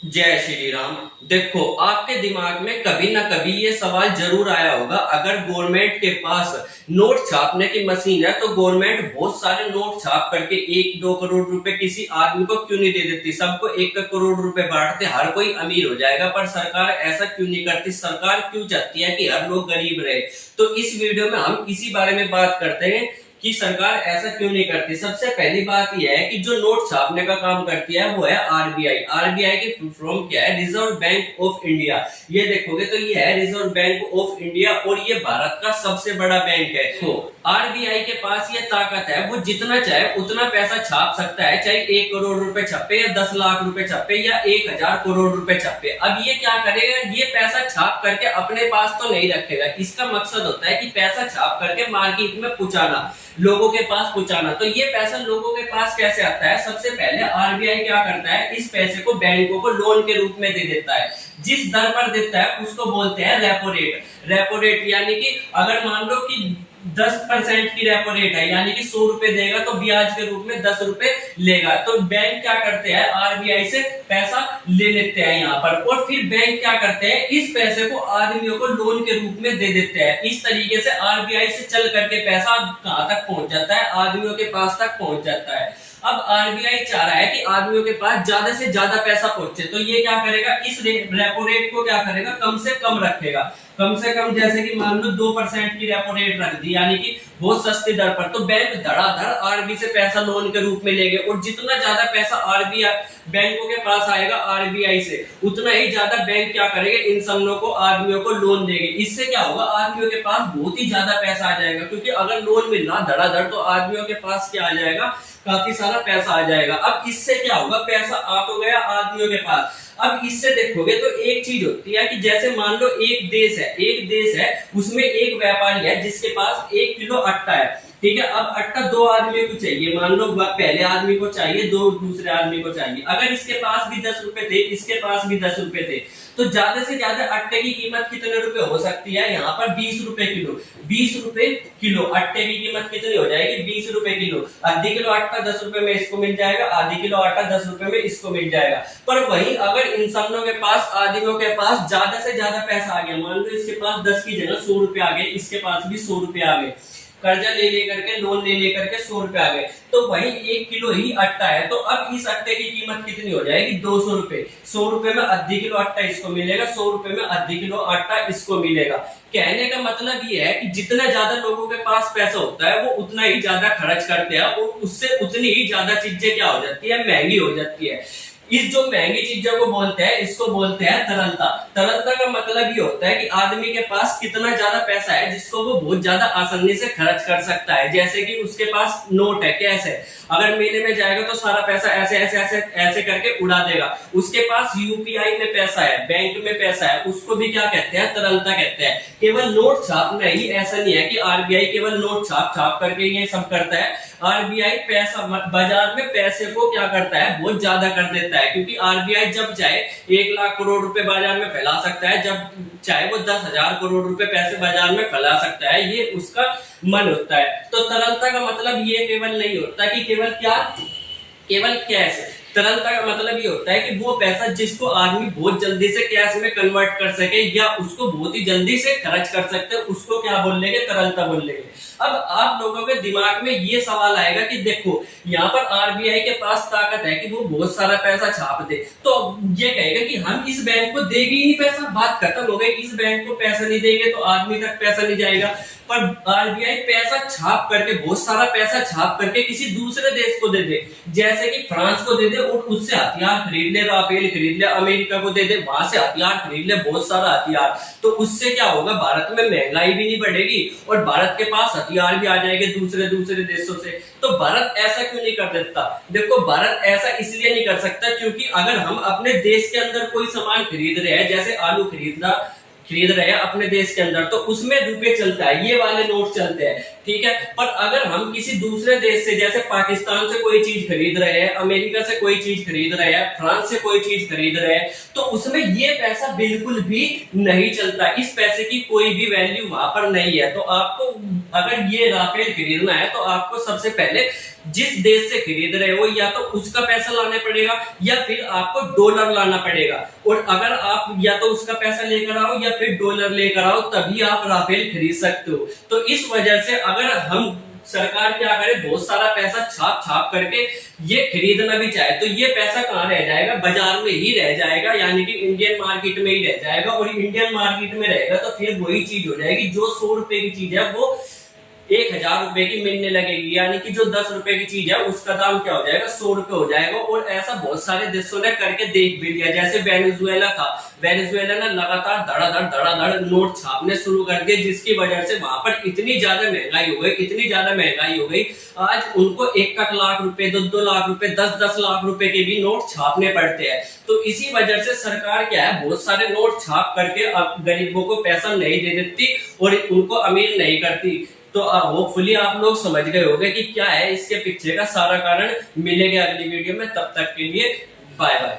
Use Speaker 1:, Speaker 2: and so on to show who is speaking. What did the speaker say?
Speaker 1: जय श्री राम। देखो, आपके दिमाग में कभी ना कभी ये सवाल जरूर आया होगा, अगर गवर्नमेंट के पास नोट छापने की मशीन है तो गवर्नमेंट बहुत सारे नोट छाप करके 1-2 करोड़ रुपए किसी आदमी को क्यों नहीं दे देती, सबको 1 करोड़ रुपए बांटते, हर कोई अमीर हो जाएगा। पर सरकार ऐसा क्यों नहीं करती? सरकार क्यों चाहती है कि हर लोग गरीब रहे? तो इस वीडियो में हम इसी बारे में बात करते हैं कि सरकार ऐसा क्यों नहीं करती। सबसे पहली बात यह है कि जो नोट छापने का काम करती है वो है आरबीआई। आरबीआई की फुल फॉर्म क्या है? Reserve bank of India. ये देखोगे तो ये है रिजर्व बैंक ऑफ इंडिया और ये भारत का सबसे बड़ा बैंक है। तो आरबीआई के पास ये ताकत है, वो जितना चाहे उतना पैसा छाप सकता है, चाहे 1 करोड़ रुपए छपे या 10 लाख रुपए छपे या 1000 करोड़ रुपए छपे। अब ये क्या करेगा? ये पैसा छाप करके अपने पास तो नहीं रखेगा, इसका मकसद होता है कि पैसा छाप करके मार्केट में पहुंचाना, लोगों के पास पहुंचाना। तो ये पैसा लोगों के पास कैसे आता है? सबसे पहले आरबीआई क्या करता है, इस पैसे को बैंकों को लोन के रूप में दे देता है। जिस दर पर देता है उसको बोलते हैं रेपो रेट। रेपो रेट यानी कि अगर मान लो कि 10% की रेपो रेट है, यानी कि 100 रुपए देगा तो ब्याज के रूप में 10 रुपए लेगा। तो बैंक क्या करते हैं? आरबीआई से पैसा ले लेते हैं यहाँ पर, और फिर बैंक क्या करते हैं? इस पैसे को आदमियों को लोन के रूप में दे देते हैं। इस तरीके से आरबीआई से चल करके पैसा कहां तक पहुंच जाता है? आदमियों के पास तक पहुंच जाता है। अब आरबीआई चाह रहा है कि आदमियों के पास ज्यादा से ज्यादा पैसा पहुंचे, तो ये क्या करेगा? इस रेपो रेट को क्या करेगा? कम से कम रखेगा। कम से कम जैसे कि मान लो 2% की रेपो रेट रख दी, यानी कि बहुत सस्ती दर पर। तो बैंक धड़ाधड़ आरबी से पैसा लोन के रूप में लेंगे, और जितना ज्यादा पैसा आरबीआई बैंकों के पास आएगा आरबीआई से, उतना ही ज्यादा बैंक क्या करेंगे? इन सबनों को, आदमियों को लोन देंगे। इससे क्या होगा? आदमियों के पास बहुत ही ज्यादा पैसा आ जाएगा, क्योंकि अगर लोन मिलना धड़ाधड़ तो आदमियों के पास क्या आ जाएगा? काफी सारा पैसा आ जाएगा। अब इससे क्या होगा? पैसा आ तो गया आदमियों के पास। अब इससे देखोगे तो एक चीज होती है कि जैसे मान लो एक देश है, उसमें एक व्यापारी है जिसके पास 1 किलो आटा है, ठीक है। अब आटा दो आदमी को चाहिए, मान लो पहले आदमी को चाहिए, दो दूसरे आदमी को चाहिए। अगर इसके पास भी 10 रुपए थे, इसके पास भी 10 रुपए थे, तो ज्यादा से ज्यादा आटे की कीमत कितने रुपए हो सकती है? यहाँ पर 20 रुपए किलो। 20 रुपए किलो आटे की कीमत कितनी हो जाएगी? 20 रुपए किलो। आधी किलो आटा 10 रुपए में इसको मिल जाएगा, आधी किलो आटा 10 रुपए में इसको मिल जाएगा। पर वहीं अगर इन सबनों के पास, आदमियों के पास ज्यादा से ज्यादा पैसा आ गया, मान लो इसके पास 10 की जगह 100 रुपए आ गए, इसके पास भी 100 रुपए आ गए, कर्जा ले लेकर के, लोन ले लेकर के 100 रुपए आ गए, तो वही 1 किलो ही आटा है। तो अब इस आटे की कीमत कितनी हो जाएगी? 200 रुपए। 100 रुपए में आधी किलो आटा इसको मिलेगा, 100 रुपए में आधी किलो आटा इसको मिलेगा। कहने का मतलब ये है कि जितना ज्यादा लोगों के पास पैसा होता है वो उतना ही ज्यादा खर्च करते हैं, और उससे उतनी ही ज्यादा चीजें क्या हो जाती है? महंगी हो जाती है। इस जो महंगी चीजों को बोलते हैं, इसको बोलते हैं तरलता। तरलता का मतलब ये होता है कि आदमी के पास कितना ज्यादा पैसा है जिसको वो बहुत ज्यादा आसानी से खर्च कर सकता है। जैसे कि उसके पास नोट है, कैश है, अगर मेले में जाएगा तो सारा पैसा ऐसे ऐसे ऐसे ऐसे करके उड़ा देगा। उसके पास यूपीआई में पैसा है, बैंक में पैसा है, उसको भी क्या कहते हैं? तरलता कहते हैं। केवल नोट छापना ही ऐसा नहीं है कि आरबीआई केवल नोट छाप छाप करके ये सब करता है। आरबीआई पैसा, बाजार में पैसे को क्या करता है? बहुत ज्यादा कर देता है, क्योंकि आरबीआई जब चाहे 1 लाख करोड़ रुपए बाजार में फैला सकता है, जब चाहे वो 10,000 करोड़ रुपए पैसे बाजार में फैला सकता है, ये उसका मन होता है। तो तरलता का मतलब ये केवल नहीं होता कि केवल क्या, केवल कैश। तरलता का मतलब ये होता है कि वो पैसा जिसको आदमी बहुत जल्दी से कैश में कन्वर्ट कर सके या उसको बहुत ही जल्दी से खर्च कर सकते हैं, उसको क्या बोल लेंगे? तरलता बोल लेंगे। अब आप लोगों के दिमाग में ये सवाल आएगा कि देखो, यहाँ पर आरबीआई के पास ताकत है कि वो बहुत सारा पैसा छाप दे, तो ये कहेगा कि हम इस बैंक को देंगे ही नहीं पैसा, बात खत्म हो गई। इस बैंक को पैसा नहीं देंगे तो आदमी तक पैसा नहीं जाएगा। पर आरबीआई पैसा छाप करके, बहुत सारा पैसा छाप करके किसी दूसरे देश को दे दे, जैसे कि फ्रांस को दे दे और उससे हथियार खरीद ले, राफेल खरीद ले, अमेरिका को दे दे, वहां से हथियार खरीद ले, बहुत सारा हथियार, तो उससे क्या होगा? भारत में महंगाई भी नहीं बढ़ेगी और भारत के पास हथियार भी आ जाएंगे दूसरे दूसरे देशों से। तो भारत ऐसा क्यों नहीं कर देता? देखो, भारत ऐसा इसलिए नहीं कर सकता क्योंकि अगर हम अपने देश के अंदर कोई सामान खरीद रहे हैं, जैसे आलू खरीद रहे हैं अपने देश के अंदर, तो उसमें रुपए चलता है, ये वाले नोट चलते हैं, ठीक है। पर अगर हम किसी दूसरे देश से, जैसे पाकिस्तान से कोई चीज खरीद रहे हैं, अमेरिका से कोई चीज खरीद रहे हैं, फ्रांस से कोई चीज खरीद रहे हैं, तो उसमें ये पैसा बिल्कुल भी नहीं चलता। इस पैसे की कोई भी वैल्यू वहां पर नहीं है। तो आपको अगर ये राफेल खरीदना है तो आपको सबसे पहले जिस देश से खरीद रहे हो या तो उसका पैसा लाना पड़ेगा या फिर आपको डॉलर लाना पड़ेगा। और अगर आप या तो उसका पैसा लेकर आओ या फिर डॉलर लेकर आओ, तभी आप राफेल खरीद सकते हो। तो इस वजह से अगर हम सरकार क्या करे, बहुत सारा पैसा छाप छाप करके ये खरीदना भी चाहे तो ये पैसा कहाँ रह जाएगा, बाजार में ही रह जाएगा, यानी कि इंडियन मार्केट में ही रह जाएगा। और इंडियन मार्केट में रहेगा तो फिर वही चीज हो जाएगी, जो 100 रुपए की चीज है वो 1000 रुपए की मिलने लगेगी, यानी कि जो 10 रुपए की चीज है उसका दाम क्या हो जाएगा, 100 रुपए हो जाएगा। और ऐसा बहुत सारे देशों ने करके देख भी लिया, जैसे वेनेजुएला था, वेनेजुएला ने लगातार धड़ाधड़ नोट छापने शुरू कर दिए, जिसकी वजह से वहां पर इतनी ज्यादा महंगाई हो गई, इतनी ज्यादा महंगाई हो गई, आज उनको 1 लाख रुपए, 2 लाख रुपए, 10 लाख रुपए के भी नोट छापने पड़ते हैं। तो इसी वजह से सरकार क्या है, बहुत सारे नोट छाप करके अब गरीबों को पैसा नहीं दे देती और उनको अमीर नहीं करती। तो होपफुली आप लोग समझ गए होंगे कि क्या है इसके पीछे का सारा कारण। मिलेंगे अगली वीडियो में, तब तक के लिए बाय बाय।